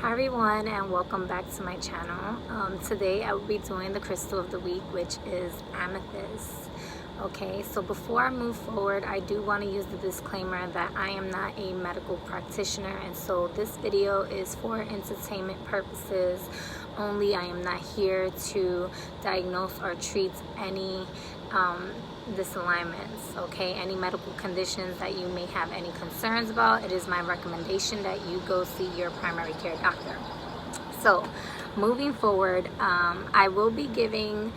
Hi everyone, and welcome back to my channel. Today I will be doing the crystal of the week, which is amethyst. Okay, so before I move forward, I do want to use the disclaimer that I am not a medical practitioner, and so this video is for entertainment purposes only. I am not here to diagnose or treat any disalignments, okay? Any medical conditions that you may have any concerns about, it is my recommendation that you go see your primary care doctor. So moving forward, I will be giving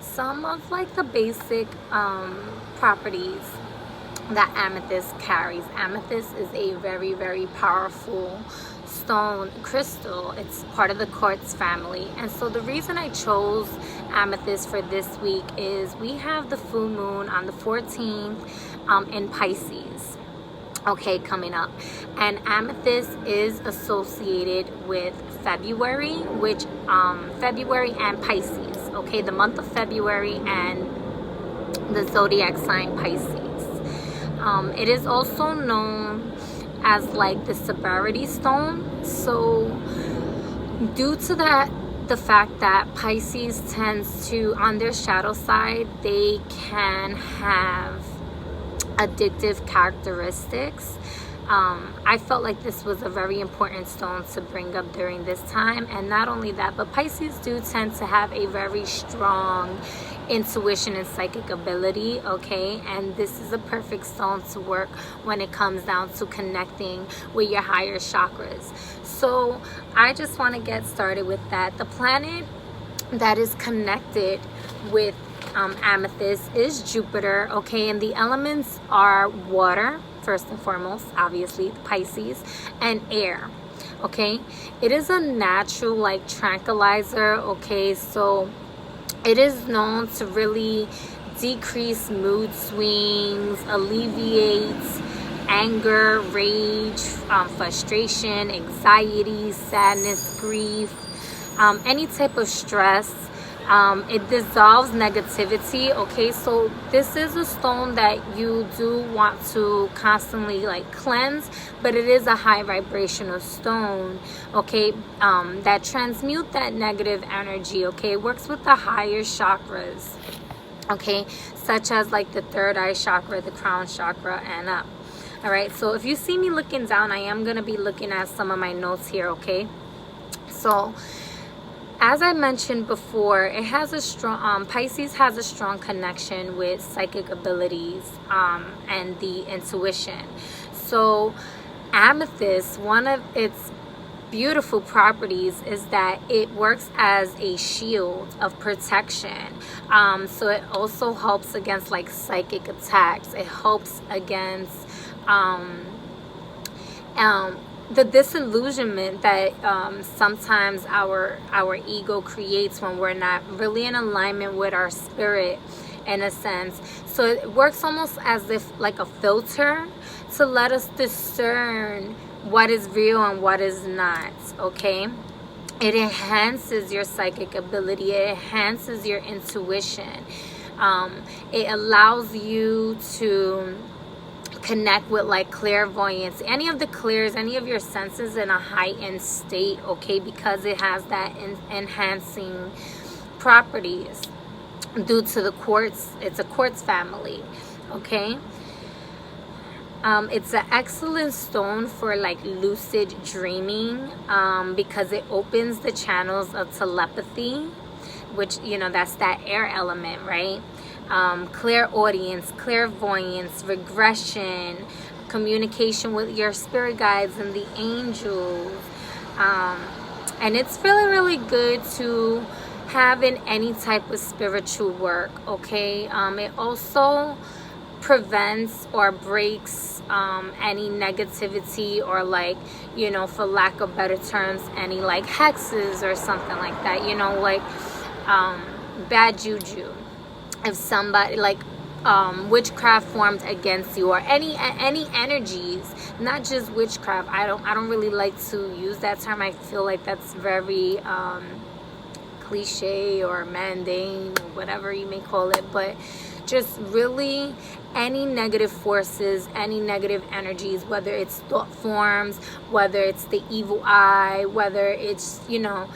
some of like the basic properties that amethyst carries. Amethyst is a very, very powerful stone crystal. It's part of the quartz family, and so the reason I chose amethyst for this week is we have the full moon on the 14th in Pisces, okay, coming up, and amethyst is associated with February, which February and Pisces, okay, the month of February and the zodiac sign Pisces. It is also known as like the sobriety stone. So due to that, the fact that Pisces tends to, on their shadow side, they can have addictive characteristics. I felt like this was a very important stone to bring up during this time. And not only that, but Pisces do tend to have a very strong intuition and psychic ability, okay? And this is a perfect stone to work when it comes down to connecting with your higher chakras. So I just want to get started with that. The planet that is connected with amethyst is Jupiter, okay? And the elements are water, first and foremost, obviously, Pisces, and air, okay? It is a natural like tranquilizer, okay? So it is known to really decrease mood swings, alleviates anger, rage, frustration, anxiety, sadness, grief, any type of stress. It dissolves negativity, okay? So this is a stone that you do want to constantly like cleanse, but it is a high vibrational stone, okay? That transmute that negative energy, okay? It works with the higher chakras, okay? Such as like the third eye chakra, the crown chakra, and up. All right, so if you see me looking down, I am going to be looking at some of my notes here, okay? So as I mentioned before, it has a strong, Pisces has a strong connection with psychic abilities and the intuition. So amethyst, one of its beautiful properties is that it works as a shield of protection. So it also helps against like psychic attacks. It helps against the disillusionment that sometimes our ego creates when we're not really in alignment with our spirit, in a sense. So it works almost as if like a filter to let us discern what is real and what is not, okay? It enhances your psychic ability. It enhances your intuition. It allows you to connect with like clairvoyance, any of the clairs, any of your senses in a heightened state, okay? Because it has that enhancing properties due to the quartz. It's a quartz family, okay? It's an excellent stone for like lucid dreaming because it opens the channels of telepathy, which, you know, that's that air element, right? Clairaudience, clairvoyance, regression, communication with your spirit guides and the angels. And it's really, really good to have in any type of spiritual work, okay? It also prevents or breaks any negativity or like, you know, for lack of better terms, any like hexes or something like that, you know, like bad juju. If somebody like witchcraft formed against you, or any energies, not just witchcraft. I don't really like to use that term. I feel like that's very cliche or mundane, or whatever you may call it, but just really any negative forces, any negative energies, whether it's thought forms, whether it's the evil eye, whether it's, you know,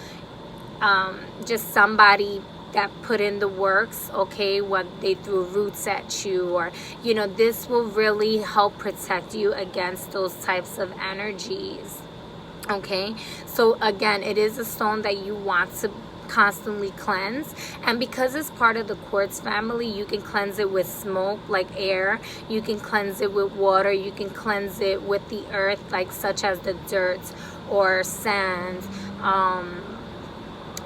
just somebody that put in the works, okay, what they threw roots at you, or, you know, this will really help protect you against those types of energies. Okay, so again, it is a stone that you want to constantly cleanse, and because it's part of the quartz family, you can cleanse it with smoke, like air, you can cleanse it with water, you can cleanse it with the earth, like such as the dirt or sand,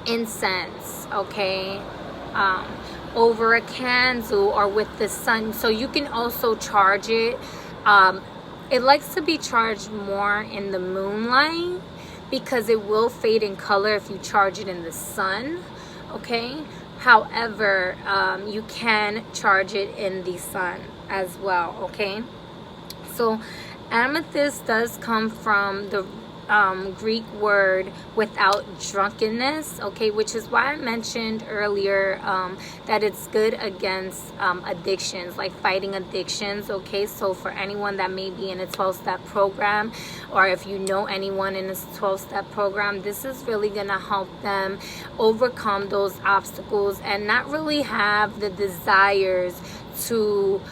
incense, okay, over a candle, or with the sun. So you can also charge it. It likes to be charged more in the moonlight because it will fade in color if you charge it in the sun, okay? However, you can charge it in the sun as well, okay? So amethyst does come from the Greek word without drunkenness, okay, which is why I mentioned earlier that it's good against addictions, like fighting addictions, okay? So for anyone that may be in a 12-step program, or if you know anyone in a 12-step program, this is really gonna help them overcome those obstacles and not really have the desires to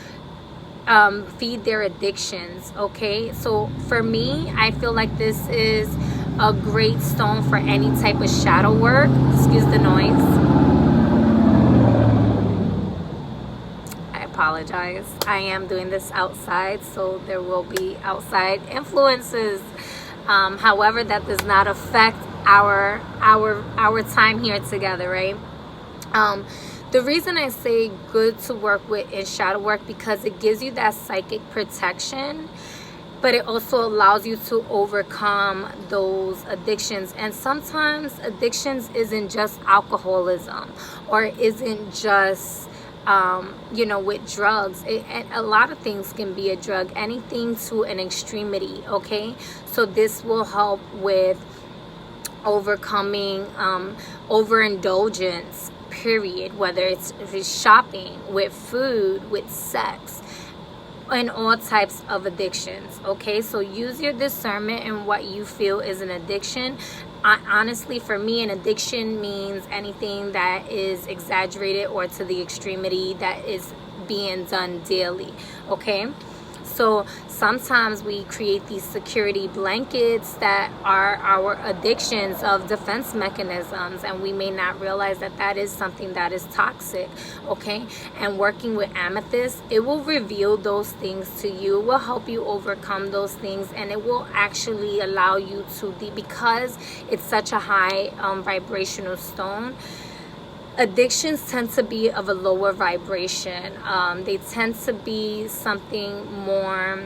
feed their addictions, okay? So for me, I feel like this is a great stone for any type of shadow work. Excuse the noise. I apologize. I am doing this outside, so there will be outside influences. However, that does not affect our time here together, right? The reason I say good to work with is shadow work because it gives you that psychic protection, but it also allows you to overcome those addictions. And sometimes addictions isn't just alcoholism, or isn't just you know, with drugs. A lot of things can be a drug, anything to an extremity, okay? So this will help with overcoming overindulgence, period, whether it's shopping, with food, with sex, and all types of addictions, okay? So use your discernment in what you feel is an addiction. Honestly, for me, an addiction means anything that is exaggerated or to the extremity that is being done daily, okay? So sometimes we create these security blankets that are our addictions of defense mechanisms, and we may not realize that that is something that is toxic, okay? And working with amethyst, it will reveal those things to you. It will help you overcome those things, and it will actually allow you to, because it's such a high vibrational stone, addictions tend to be of a lower vibration. They tend to be something more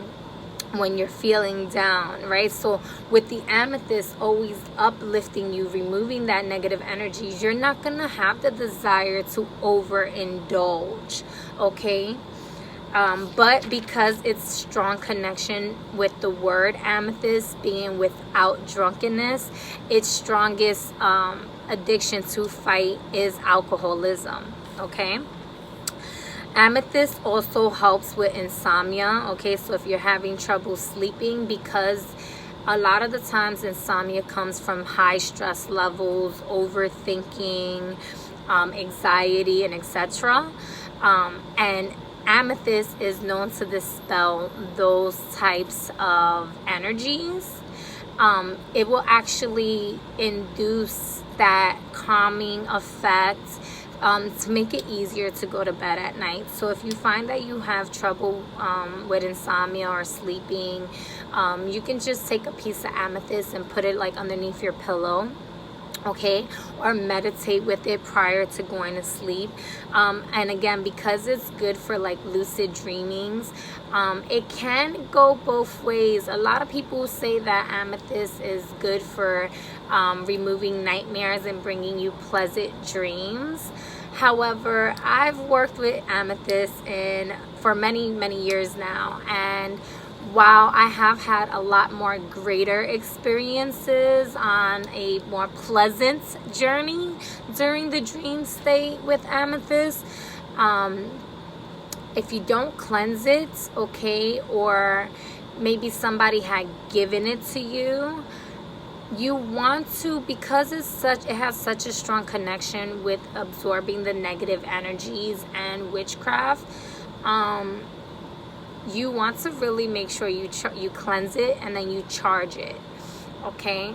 when you're feeling down, right? So with the amethyst always uplifting you, removing that negative energy, you're not gonna have the desire to overindulge, okay? But because it's strong connection with the word amethyst being without drunkenness, its strongest addiction to fight is alcoholism, okay? Amethyst also helps with insomnia, okay? So if you're having trouble sleeping, because a lot of the times insomnia comes from high stress levels, overthinking, anxiety, and etc. And amethyst is known to dispel those types of energies. It will actually induce that calming effect to make it easier to go to bed at night. So if you find that you have trouble with insomnia or sleeping, you can just take a piece of amethyst and put it like underneath your pillow, okay? Or meditate with it prior to going to sleep. And again, because it's good for like lucid dreamings, it can go both ways. A lot of people say that amethyst is good for removing nightmares and bringing you pleasant dreams. However, I've worked with amethyst for many years now, and while I have had a lot more greater experiences on a more pleasant journey during the dream state with amethyst, if you don't cleanse it, okay, or maybe somebody had given it to you, you want to, because it has such a strong connection with absorbing the negative energies and witchcraft. You want to really make sure you cleanse it and then you charge it, okay,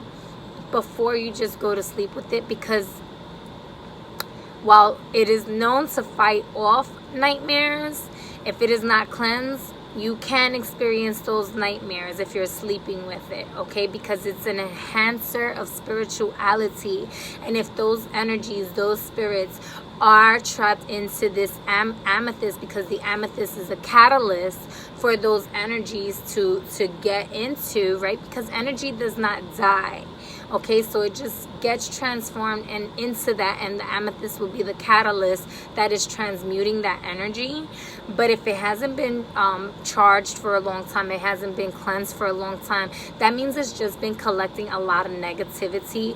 before you just go to sleep with it, because while it is known to fight off nightmares, if it is not cleansed, you can experience those nightmares if you're sleeping with it, okay? Because it's an enhancer of spirituality. And if those energies, those spirits are trapped into this amethyst, because the amethyst is a catalyst for those energies to get into, right? Because energy does not die. Okay, so it just gets transformed and into that, and the amethyst will be the catalyst that is transmuting that energy. But if it hasn't been charged for a long time, it hasn't been cleansed for a long time, that means it's just been collecting a lot of negativity,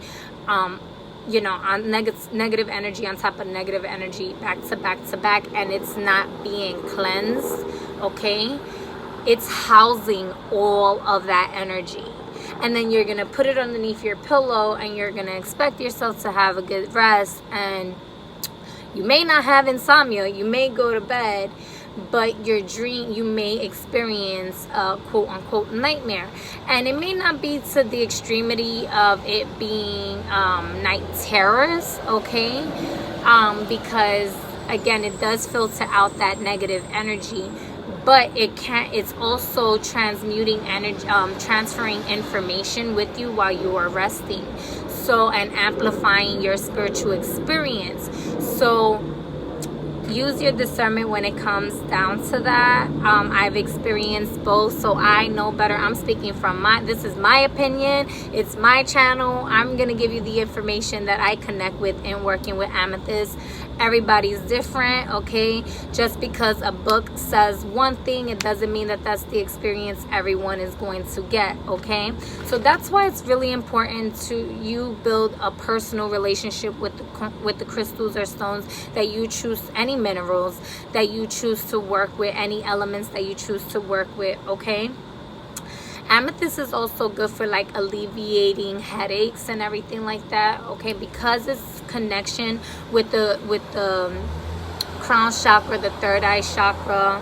you know, on negative energy on top of negative energy, back to back to back, and it's not being cleansed, okay? It's housing all of that energy. And then you're going to put it underneath your pillow and you're going to expect yourself to have a good rest. And you may not have insomnia. You may go to bed, but you may experience a quote unquote nightmare. And it may not be to the extremity of it being night terrors, okay? Because again, it does filter out that negative energy. But it's also transmuting energy, transferring information with you while you are resting. So, and amplifying your spiritual experience. So use your discernment when it comes down to that. I've experienced both, so I know better. I'm speaking from this is my opinion. It's my channel. I'm going to give you the information that I connect with in working with amethyst. Everybody's different, okay? Just because a book says one thing, it doesn't mean that that's the experience everyone is going to get, okay? So that's why it's really important to you build a personal relationship with the crystals or stones that you choose, any minerals that you choose to work with, any elements that you choose to work with, okay? Amethyst is also good for like alleviating headaches and everything like that, okay? Because it's connection with the crown chakra, the third eye chakra.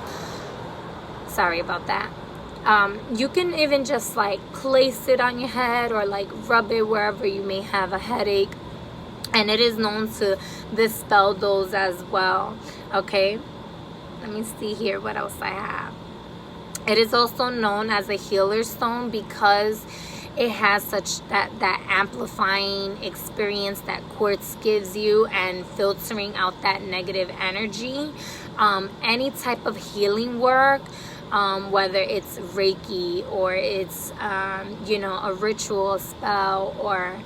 Sorry about that. You can even just like place it on your head or like rub it wherever you may have a headache, and it is known to dispel those as well, okay? Let me see here what else I have. It is also known as a healer stone because it has such that amplifying experience that quartz gives you and filtering out that negative energy. Any type of healing work, whether it's Reiki or it's you know, a ritual spell, or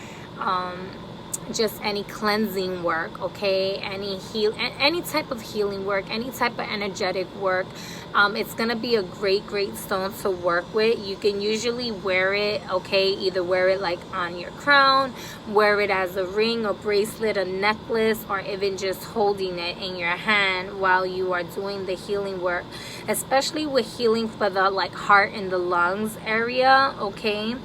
just any cleansing work, okay? Any type of healing work, any type of energetic work, it's gonna be a great stone to work with. You can usually wear it, okay? Either wear it like on your crown, wear it as a ring, a bracelet, a necklace, or even just holding it in your hand while you are doing the healing work, especially with healing for the like heart and the lungs area, okay?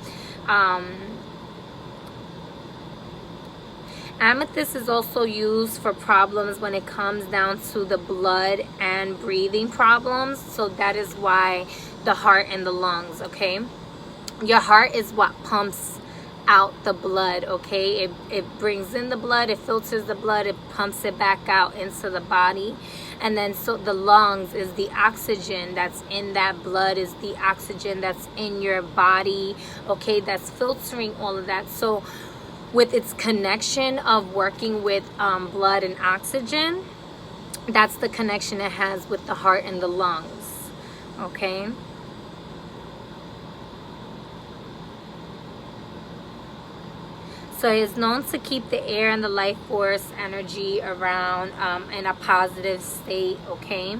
Amethyst is also used for problems when it comes down to the blood and breathing problems. So that is why the heart and the lungs, okay? Your heart is what pumps out the blood, okay? It brings in the blood, it filters the blood, it pumps it back out into the body. And then so the lungs is the oxygen that's in that blood, is the oxygen that's in your body, okay? That's filtering all of that. So with its connection of working with blood and oxygen, that's the connection it has with the heart and the lungs, okay? So it's known to keep the air and the life force energy around in a positive state, okay?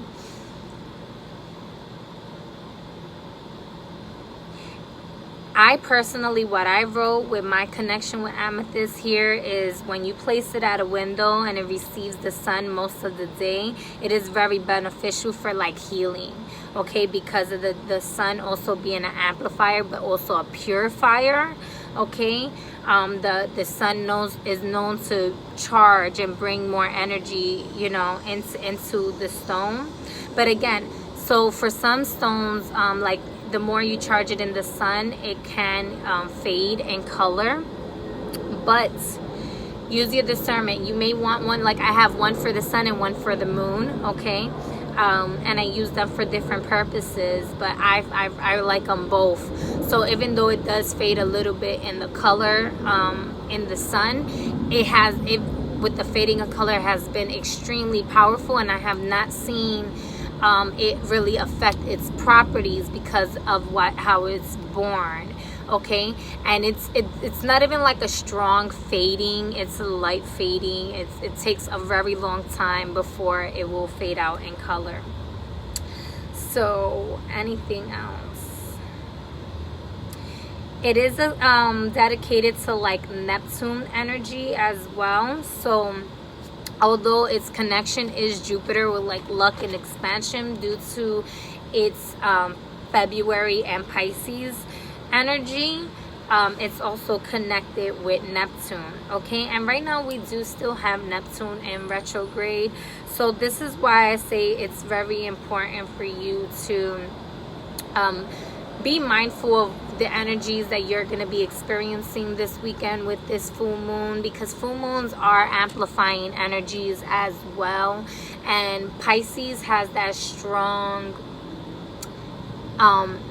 I personally, what I wrote with my connection with amethyst here is when you place it at a window and it receives the sun most of the day, it is very beneficial for like healing, okay, because of the sun also being an amplifier but also a purifier, okay. The sun is known to charge and bring more energy, you know, into the stone. But again, so for some stones, like the more you charge it in the sun, it can fade in color. But use your discernment. You may want one, like I have one for the sun and one for the moon, okay. And I use them for different purposes, but I like them both. So even though it does fade a little bit in the color in the sun, it with the fading of color has been extremely powerful, and I have not seen it really affect its properties because of how it's born, okay. And it's not even like a strong fading, it's a light fading. It takes a very long time before it will fade out in color. So anything else? It is dedicated to like Neptune energy as well. So although its connection is Jupiter with like luck and expansion due to its February and Pisces energy, it's also connected with Neptune, okay. And right now we do still have Neptune in retrograde, so this is why I say it's very important for you to be mindful of the energies that you're going to be experiencing this weekend with this full moon, because full moons are amplifying energies as well. And Pisces has that strong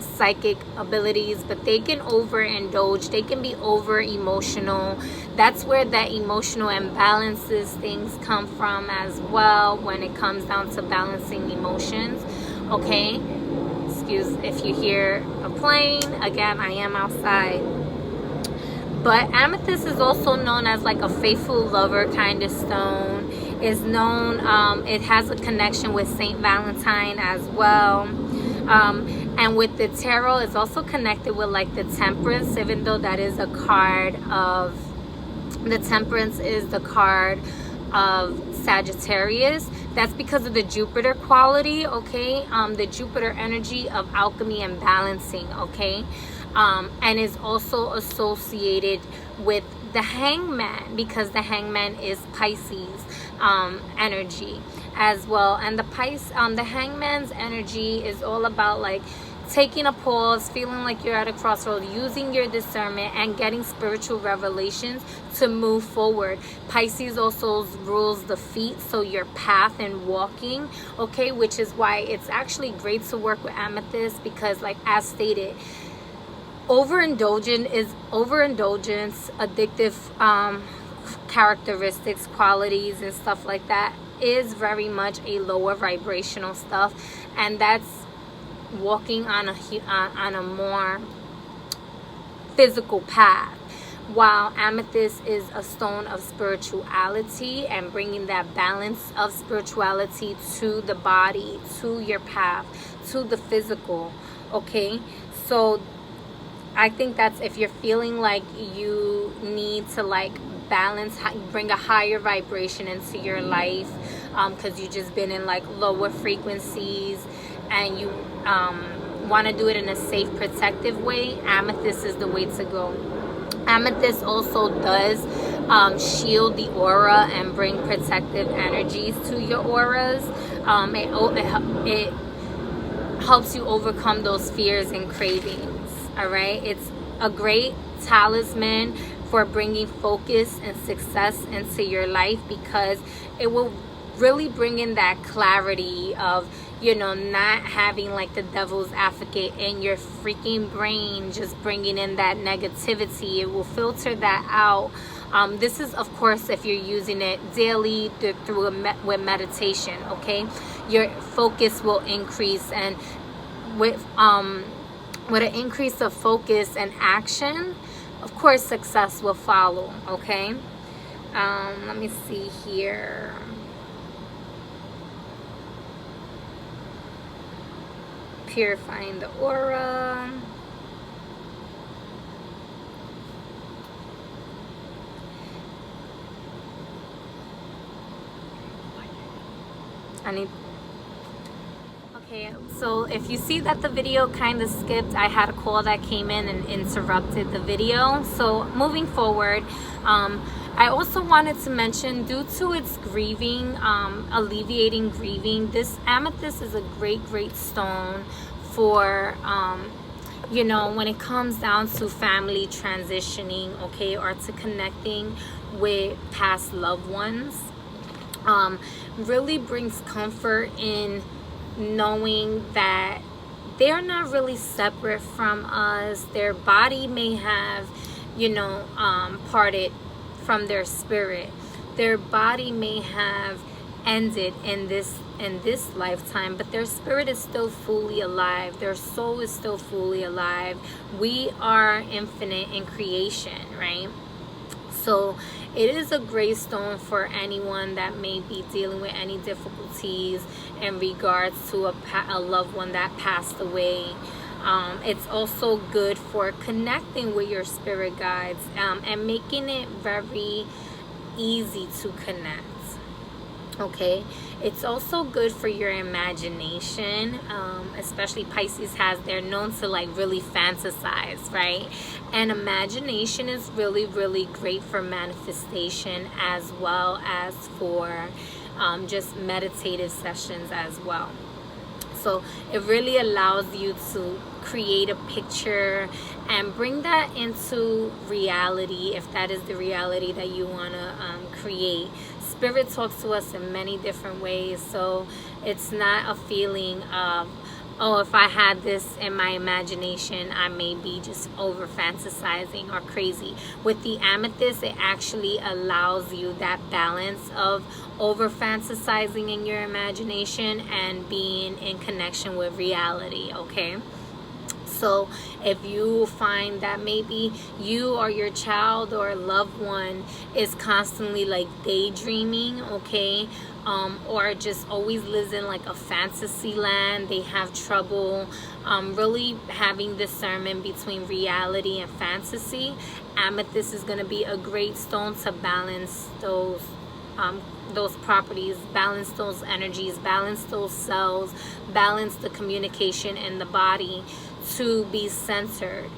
psychic abilities, but they can overindulge, they can be over emotional. That's where that emotional imbalances things come from as well, when it comes down to balancing emotions, okay. Excuse if you hear a plane. Again, I am outside. But amethyst is also known as like a faithful lover kind of stone. It's known, it has a connection with Saint Valentine as well. And with the tarot, it's also connected with like the Temperance, even though that is a card of, the Temperance is the card of Sagittarius. That's because of the Jupiter quality, okay. The Jupiter energy of alchemy and balancing, okay. And is also associated with the Hangman, because the Hangman is Pisces energy as well. And the Hangman's energy is all about like taking a pause, feeling like you're at a crossroad, using your discernment and getting spiritual revelations to move forward. Pisces also rules the feet, so your path and walking, okay, which is why it's actually great to work with amethyst, because like as stated, overindulgence, addictive characteristics, qualities and stuff like that is very much a lower vibrational stuff, and that's walking on a more physical path, while amethyst is a stone of spirituality and bringing that balance of spirituality to the body, to your path, to the physical, okay. So I think that's if you're feeling like you need to like balance, bring a higher vibration into your life, because you just been in like lower frequencies and you want to do it in a safe, protective way, amethyst is the way to go. Amethyst also does shield the aura and bring protective energies to your auras. It helps you overcome those fears and cravings, all right. It's a great talisman for bringing focus and success into your life, because it will really bring in that clarity of, you know, not having like the devil's advocate in your freaking brain just bringing in that negativity. It will filter that out. This is of course if you're using it daily through with meditation, okay. Your focus will increase, and with an increase of focus and action, of course success will follow, okay. Let me see here. Purifying the aura. Okay, so if you see that the video kind of skipped, I had a call that came in and interrupted the video. So moving forward, I also wanted to mention, due to its grieving, alleviating grieving, this amethyst is a great stone for you know, when it comes down to family transitioning, okay, or to connecting with past loved ones. Really brings comfort in knowing that they're not really separate from us. Their body may have, you know, parted from their spirit. Their body may have ended in this lifetime, but their spirit is still fully alive. Their soul is still fully alive. We are infinite in creation, right? So it is a great stone for anyone that may be dealing with any difficulties in regards to a loved one that passed away. It's also good for connecting with your spirit guides, and making it very easy to connect. Okay, it's also good for your imagination, especially Pisces they're known to like really fantasize, right? And imagination is really great for manifestation, as well as for just meditative sessions as well. So it really allows you to create a picture and bring that into reality, if that is the reality that you want to create. Spirit talks to us in many different ways, so it's not a feeling of, oh, if I had this in my imagination, I may be just over fantasizing or crazy. With the amethyst, it actually allows you that balance of over fantasizing in your imagination and being in connection with reality, okay? So if you find that maybe you or your child or loved one is constantly like daydreaming, okay, or just always lives in like a fantasy land, they have trouble really having discernment between reality and fantasy, amethyst is going to be a great stone to balance those properties, balance those energies, balance those cells, balance the communication in the body to be centered.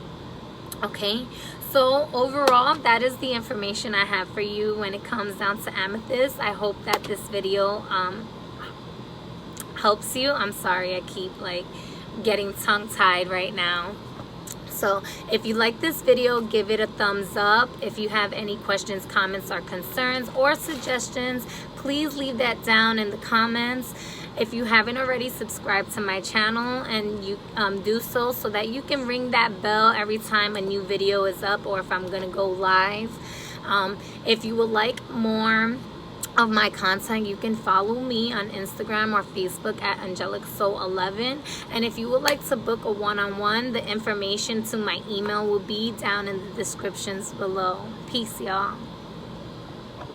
Okay, so overall, that is the information I have for you when it comes down to amethyst. I hope that this video helps you. I'm sorry, I keep like getting tongue-tied right now. So if you like this video, give it a thumbs up. If you have any questions, comments, or concerns or suggestions, please leave that down in the comments. If you haven't already, subscribed to my channel, and you do so that you can ring that bell every time a new video is up, or if I'm gonna go live. If you would like more of my content, you can follow me on Instagram or Facebook at AngelicSoul11. And if you would like to book a one-on-one, the information to my email will be down in the descriptions below. Peace, y'all.